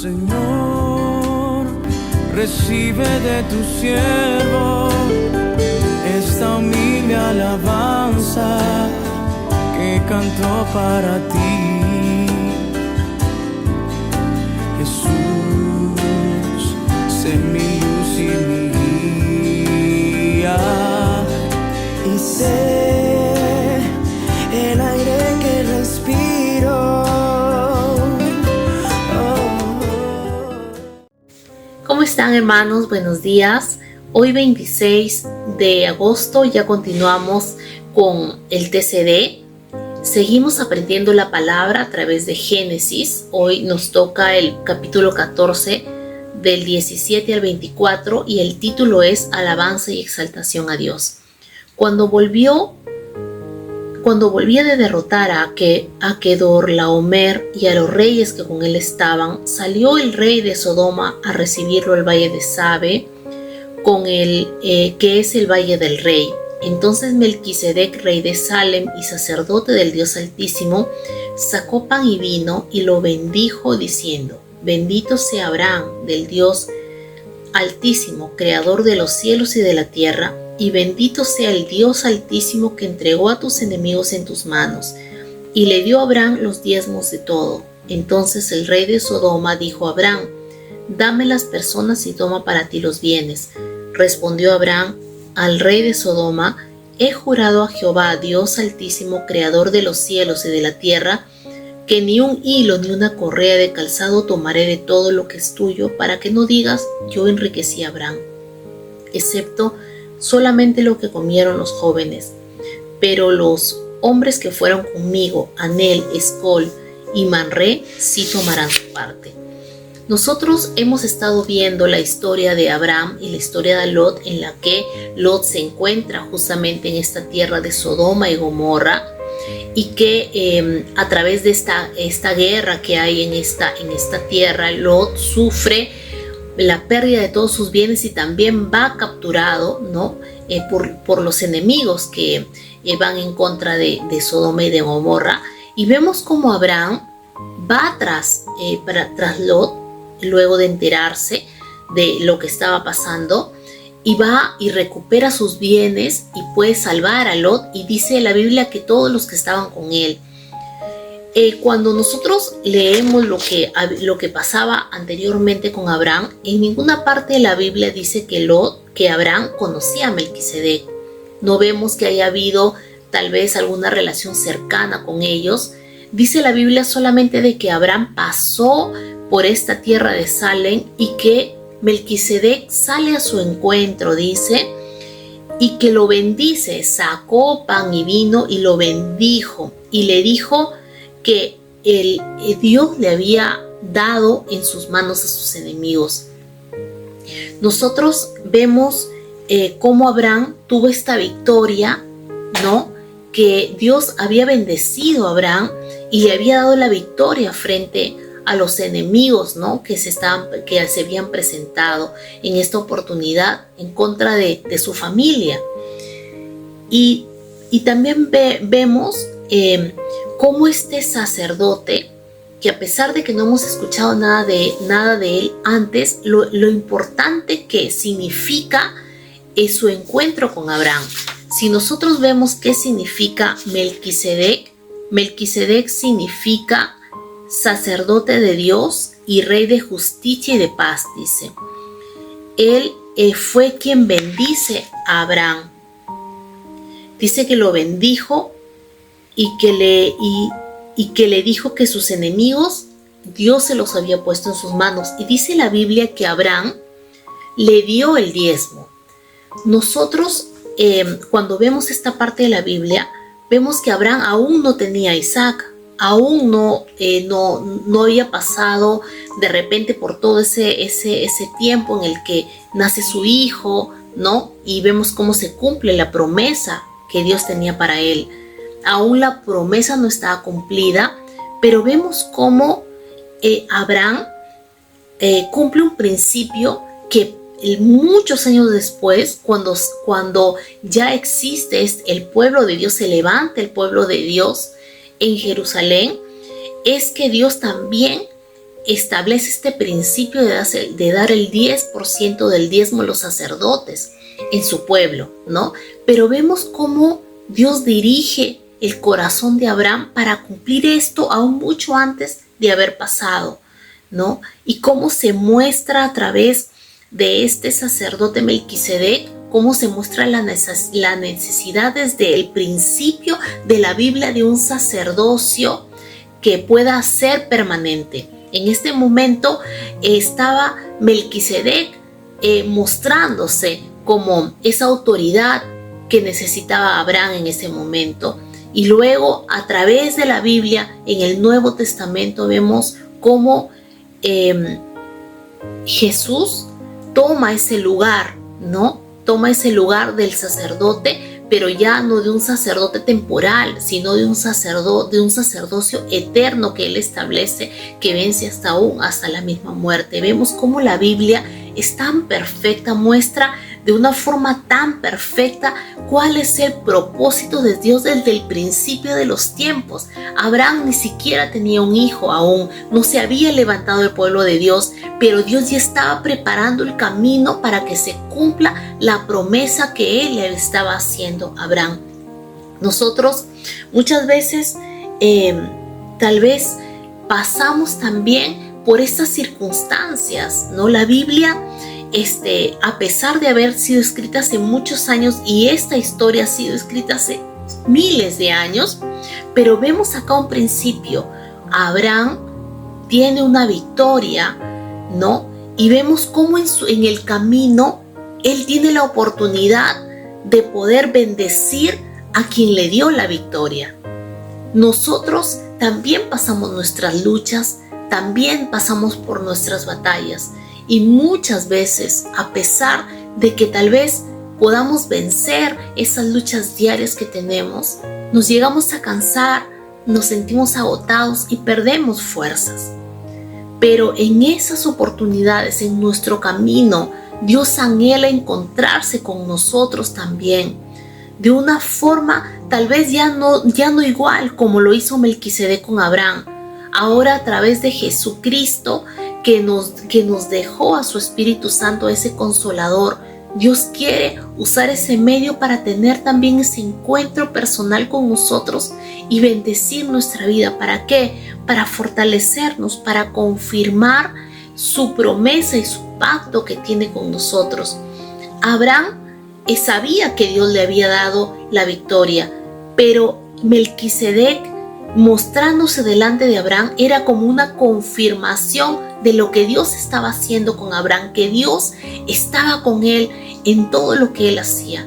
Señor, recibe de tu siervo esta humilde alabanza que cantó para ti. Jesús, sé mi luz y mi guía, y sé el aire que respiro. ¿Cómo están, hermanos? Buenos días. Hoy 26 de agosto ya continuamos con el TCD. Seguimos aprendiendo la palabra a través de Génesis. Hoy nos toca el capítulo 14 del 17 al 24 y el título es Alabanza y exaltación a Dios. Cuando volvía de derrotar a Kedorlaomer y a los reyes que con él estaban, salió el rey de Sodoma a recibirlo al valle de Sabe, que es el valle del rey. Entonces Melquisedec, rey de Salem y sacerdote del Dios Altísimo, sacó pan y vino y lo bendijo diciendo: Bendito sea Abraham del Dios Altísimo, creador de los cielos y de la tierra, y bendito sea el Dios Altísimo que entregó a tus enemigos en tus manos, y le dio a Abraham los diezmos de todo. Entonces el rey de Sodoma dijo a Abraham: Dame las personas y toma para ti los bienes. Respondió Abraham al rey de Sodoma: He jurado a Jehová, Dios Altísimo, creador de los cielos y de la tierra, que ni un hilo ni una correa de calzado tomaré de todo lo que es tuyo, para que no digas: yo enriquecí a Abraham, excepto solamente lo que comieron los jóvenes. Pero los hombres que fueron conmigo, Anel, Escol y Manré, sí tomarán su parte. Nosotros hemos estado viendo la historia de Abraham y la historia de Lot, en la que Lot se encuentra justamente en esta tierra de Sodoma y Gomorra, y que a través de esta guerra que hay en esta tierra, Lot sufre la pérdida de todos sus bienes y también va capturado, ¿no? por los enemigos que van en contra de Sodoma y de Gomorra. Y vemos cómo Abraham va tras Lot, luego de enterarse de lo que estaba pasando, y va y recupera sus bienes y puede salvar a Lot, y dice la Biblia que todos los que estaban con él. Cuando nosotros leemos lo que pasaba anteriormente con Abraham, en ninguna parte de la Biblia dice que Abraham conocía a Melquisedec. No vemos que haya habido tal vez alguna relación cercana con ellos. Dice la Biblia solamente de que Abraham pasó por esta tierra de Salem y que Melquisedec sale a su encuentro, dice, y que lo bendice. Sacó pan y vino y lo bendijo, y le dijo que Dios le había dado en sus manos a sus enemigos. Nosotros vemos cómo Abraham tuvo esta victoria, ¿no? Que Dios había bendecido a Abraham y le había dado la victoria frente a los enemigos, ¿no? que se habían presentado en esta oportunidad en contra de su familia. Y también vemos cómo este sacerdote, que a pesar de que no hemos escuchado nada de él antes, lo importante que significa es su encuentro con Abraham. Si nosotros vemos qué significa Melquisedec, Melquisedec significa sacerdote de Dios y rey de justicia y de paz, dice. Él fue quien bendice a Abraham. Dice que lo bendijo y que le dijo que sus enemigos Dios se los había puesto en sus manos. Y dice la Biblia que Abraham le dio el diezmo. Nosotros cuando vemos esta parte de la Biblia, vemos que Abraham aún no tenía a Isaac, aún no había pasado de repente por todo ese tiempo en el que nace su hijo, ¿no? Y vemos cómo se cumple la promesa que Dios tenía para él. Aún la promesa no estaba cumplida, pero vemos cómo Abraham cumple un principio que muchos años después, cuando ya existe el pueblo de Dios, se levanta el pueblo de Dios en Jerusalén, es que Dios también establece este principio de dar el 10% del diezmo a los sacerdotes en su pueblo, ¿no? Pero vemos cómo Dios dirige el corazón de Abraham para cumplir esto aún mucho antes de haber pasado, ¿no? Y cómo se muestra a través de este sacerdote Melquisedec, cómo se muestra la necesidad desde el principio de la Biblia de un sacerdocio que pueda ser permanente. En este momento estaba Melquisedec mostrándose como esa autoridad que necesitaba Abraham en ese momento. Y luego, a través de la Biblia, en el Nuevo Testamento, vemos cómo Jesús toma ese lugar, ¿no? Toma ese lugar del sacerdote, pero ya no de un sacerdote temporal, sino de un sacerdocio eterno que Él establece, que vence hasta la misma muerte. Vemos cómo la Biblia es tan perfecta, muestra de una forma tan perfecta cuál es el propósito de Dios desde el principio de los tiempos. Abraham ni siquiera tenía un hijo aún, no se había levantado el pueblo de Dios, pero Dios ya estaba preparando el camino para que se cumpla la promesa que Él le estaba haciendo a Abraham. Nosotros muchas veces tal vez pasamos también por estas circunstancias, ¿no? La Biblia, a pesar de haber sido escrita hace muchos años, y esta historia ha sido escrita hace miles de años, pero vemos acá un principio. Abraham tiene una victoria, ¿no? Y vemos cómo en el camino él tiene la oportunidad de poder bendecir a quien le dio la victoria. Nosotros también pasamos nuestras luchas, también pasamos por nuestras batallas, y muchas veces, a pesar de que tal vez podamos vencer esas luchas diarias que tenemos, nos llegamos a cansar, nos sentimos agotados y perdemos fuerzas. Pero en esas oportunidades, en nuestro camino, Dios anhela encontrarse con nosotros también, de una forma tal vez ya no igual como lo hizo Melquisedec con Abraham. Ahora, a través de Jesucristo, que nos dejó a su Espíritu Santo, ese Consolador, Dios quiere usar ese medio para tener también ese encuentro personal con nosotros y bendecir nuestra vida. ¿Para qué? Para fortalecernos, para confirmar su promesa y su pacto que tiene con nosotros. Abraham sabía que Dios le había dado la victoria, pero Melquisedec, mostrándose delante de Abraham, era como una confirmación de lo que Dios estaba haciendo con Abraham, que Dios estaba con él en todo lo que él hacía.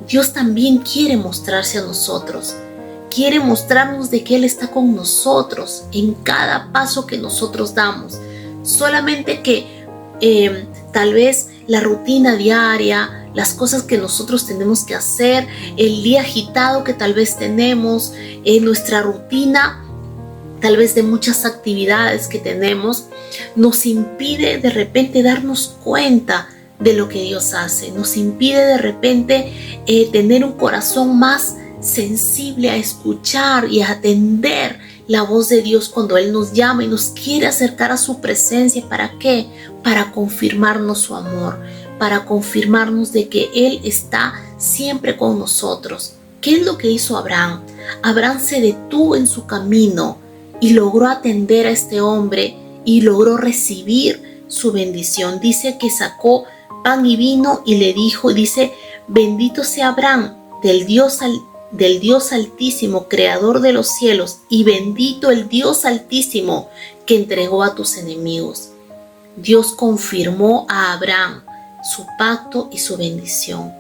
Dios también quiere mostrarse a nosotros, quiere mostrarnos de que Él está con nosotros en cada paso que nosotros damos. Solamente que tal vez la rutina diaria, las cosas que nosotros tenemos que hacer, el día agitado que tal vez tenemos, nuestra rutina tal vez de muchas actividades que tenemos, nos impide de repente darnos cuenta de lo que Dios hace, nos impide de repente tener un corazón más sensible a escuchar y a atender la voz de Dios cuando Él nos llama y nos quiere acercar a su presencia. ¿Para qué? Para confirmarnos su amor, para confirmarnos de que Él está siempre con nosotros. ¿Qué es lo que hizo Abraham? Abraham se detuvo en su camino y logró atender a este hombre y logró recibir su bendición. Dice que sacó pan y vino y le dijo, dice: bendito sea Abraham del Dios Altísimo, creador de los cielos, y bendito el Dios Altísimo que entregó a tus enemigos. Dios confirmó a Abraham su pacto y su bendición.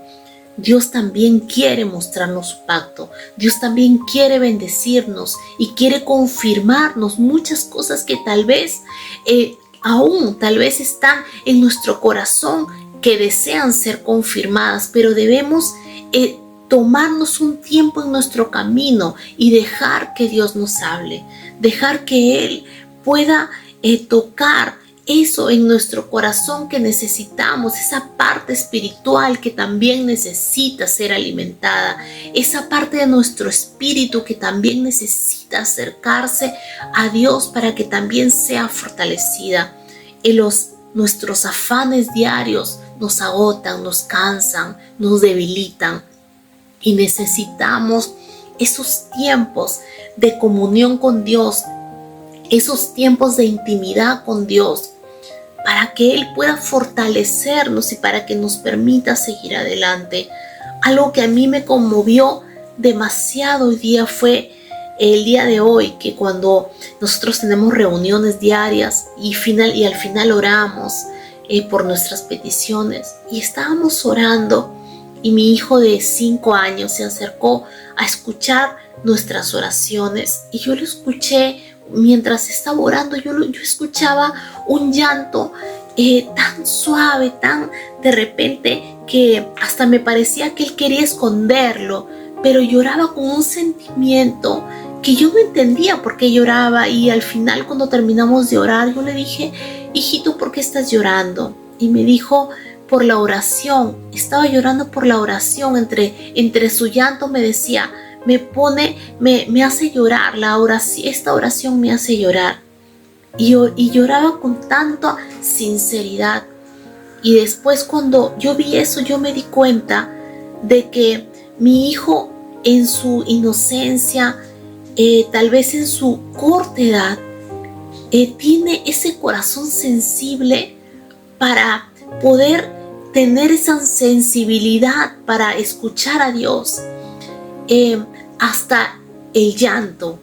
Dios también quiere mostrarnos su pacto. Dios también quiere bendecirnos y quiere confirmarnos muchas cosas que tal vez tal vez están en nuestro corazón, que desean ser confirmadas, pero debemos tomarnos un tiempo en nuestro camino y dejar que Dios nos hable, dejar que Él pueda tocar eso en nuestro corazón que necesitamos, esa parte espiritual que también necesita ser alimentada, esa parte de nuestro espíritu que también necesita acercarse a Dios para que también sea fortalecida. Nuestros afanes diarios nos agotan, nos cansan, nos debilitan y necesitamos esos tiempos de comunión con Dios, esos tiempos de intimidad con Dios, para que Él pueda fortalecernos y para que nos permita seguir adelante. Algo que a mí me conmovió demasiado hoy día fue el día de hoy, que cuando nosotros tenemos reuniones diarias y al final oramos por nuestras peticiones, y estábamos orando y mi hijo de 5 años se acercó a escuchar nuestras oraciones y yo lo escuché. Mientras estaba orando, yo escuchaba un llanto tan suave, tan de repente, que hasta me parecía que él quería esconderlo, pero lloraba con un sentimiento que yo no entendía por qué lloraba. Y al final, cuando terminamos de orar, yo le dije: hijito, ¿por qué estás llorando? Y me dijo: por la oración. Estaba llorando por la oración. Entre su llanto me decía: me hace llorar, esta oración me hace llorar. Y lloraba con tanta sinceridad. Y después, cuando yo vi eso, yo me di cuenta de que mi hijo, en su inocencia, tal vez en su corta edad, tiene ese corazón sensible para poder tener esa sensibilidad para escuchar a Dios. Hasta el llanto.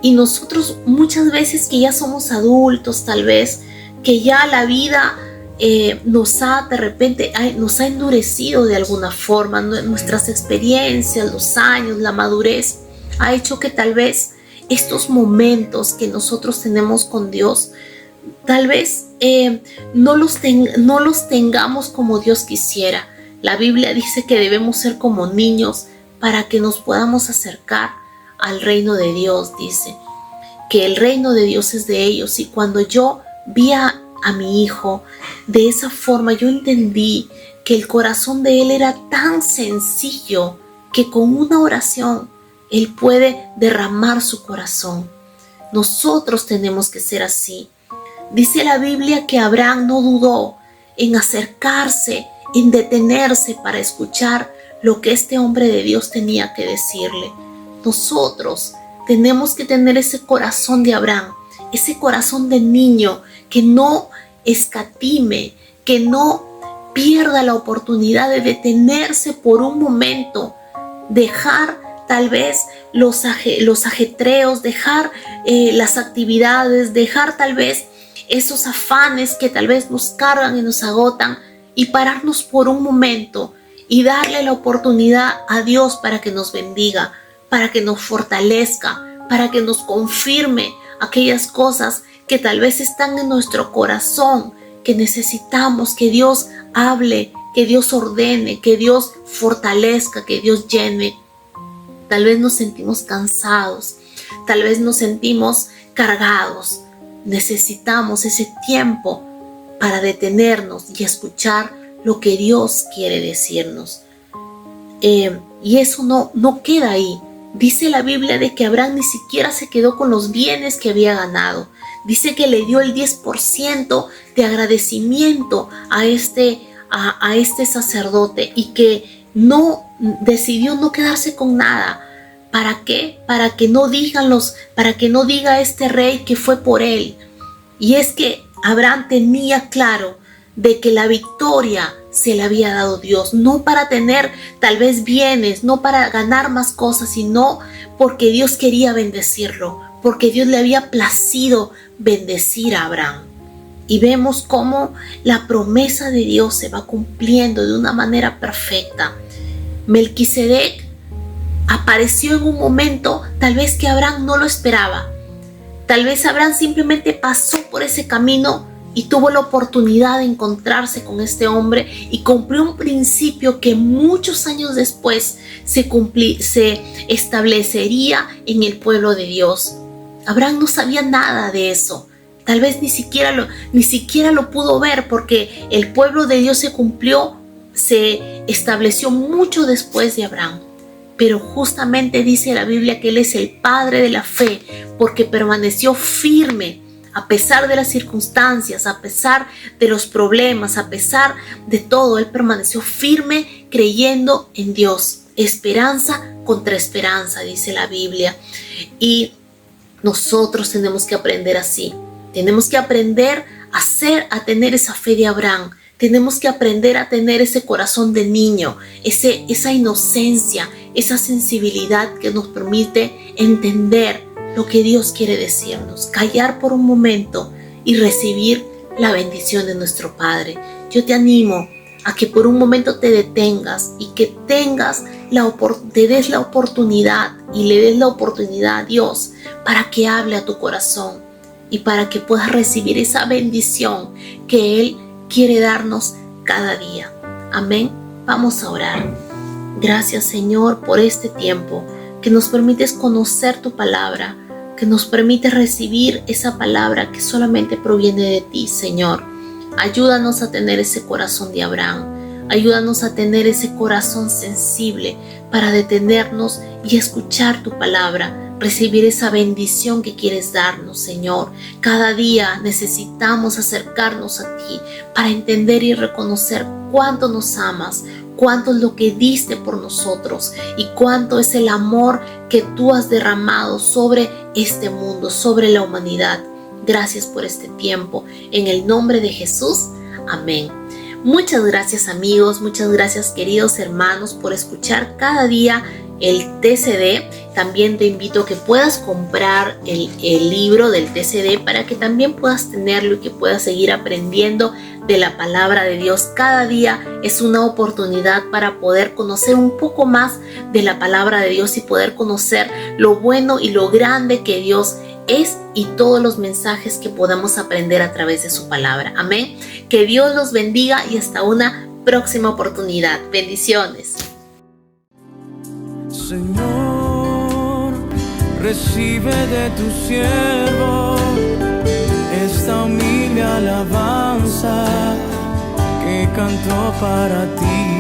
Y nosotros muchas veces, que ya somos adultos, tal vez que ya la vida nos ha endurecido de alguna forma, nuestras experiencias, los años, la madurez ha hecho que tal vez estos momentos que nosotros tenemos con Dios, tal vez no los tengamos como Dios quisiera. La Biblia dice que debemos ser como niños para que nos podamos acercar al reino de Dios. Dice que el reino de Dios es de ellos. Y cuando yo vi a mi hijo de esa forma, yo entendí que el corazón de él era tan sencillo que con una oración él puede derramar su corazón. Nosotros tenemos que ser así. Dice la Biblia que Abraham no dudó en acercarse, en detenerse para escuchar lo que este hombre de Dios tenía que decirle. Nosotros tenemos que tener ese corazón de Abraham, ese corazón de niño que no escatime, que no pierda la oportunidad de detenerse por un momento, dejar tal vez los ajetreos, dejar las actividades, dejar tal vez esos afanes que tal vez nos cargan y nos agotan, y pararnos por un momento y darle la oportunidad a Dios para que nos bendiga, para que nos fortalezca, para que nos confirme aquellas cosas que tal vez están en nuestro corazón, que necesitamos que Dios hable, que Dios ordene, que Dios fortalezca, que Dios llene. Tal vez nos sentimos cansados, tal vez nos sentimos cargados. Necesitamos ese tiempo para detenernos y escuchar lo que Dios quiere decirnos. Y eso no queda ahí. Dice la Biblia de que Abraham ni siquiera se quedó con los bienes que había ganado. Dice que le dio el 10% de agradecimiento a este sacerdote, y que decidió no quedarse con nada. ¿Para qué? Para que no diga este rey que fue por él. Y es que Abraham tenía claro de que la victoria se le había dado Dios, no para tener tal vez bienes, no para ganar más cosas, sino porque Dios quería bendecirlo, porque Dios le había placido bendecir a Abraham. Y vemos cómo la promesa de Dios se va cumpliendo de una manera perfecta. Melquisedec apareció en un momento tal vez que Abraham no lo esperaba. Tal vez Abraham simplemente pasó por ese camino y tuvo la oportunidad de encontrarse con este hombre y cumplió un principio que muchos años después se establecería en el pueblo de Dios. Abraham no sabía nada de eso. Tal vez ni siquiera lo pudo ver, porque el pueblo de Dios se estableció mucho después de Abraham. Pero justamente dice la Biblia que Él es el padre de la fe, porque permaneció firme a pesar de las circunstancias, a pesar de los problemas, a pesar de todo. Él permaneció firme creyendo en Dios. Esperanza contra esperanza, dice la Biblia. Y nosotros tenemos que aprender así. Tenemos que aprender a tener esa fe de Abraham. Tenemos que aprender a tener ese corazón de niño, esa inocencia, esa sensibilidad que nos permite entender lo que Dios quiere decirnos, callar por un momento y recibir la bendición de nuestro Padre. Yo te animo a que por un momento te detengas y que te des la oportunidad y le des la oportunidad a Dios para que hable a tu corazón y para que puedas recibir esa bendición que Él quiere darnos cada día. Amén. Vamos a orar. Gracias, Señor, por este tiempo que nos permites conocer tu palabra, que nos permite recibir esa palabra que solamente proviene de ti, Señor. Ayúdanos a tener ese corazón de Abraham. Ayúdanos a tener ese corazón sensible para detenernos y escuchar tu palabra, recibir esa bendición que quieres darnos, Señor. Cada día necesitamos acercarnos a ti para entender y reconocer cuánto nos amas, cuánto es lo que diste por nosotros y cuánto es el amor que tú has derramado sobre este mundo, sobre la humanidad. Gracias por este tiempo. En el nombre de Jesús. Amén. Muchas gracias, amigos, muchas gracias, queridos hermanos, por escuchar cada día el TCD. También te invito a que puedas comprar el libro del TCD para que también puedas tenerlo y que puedas seguir aprendiendo de la palabra de Dios. Cada día es una oportunidad para poder conocer un poco más de la palabra de Dios y poder conocer lo bueno y lo grande que Dios es y todos los mensajes que podamos aprender a través de su palabra. Amén. Que Dios los bendiga y hasta una próxima oportunidad. Bendiciones. Señor, recibe de tu siervo esta humilde alabanza que cantó para ti.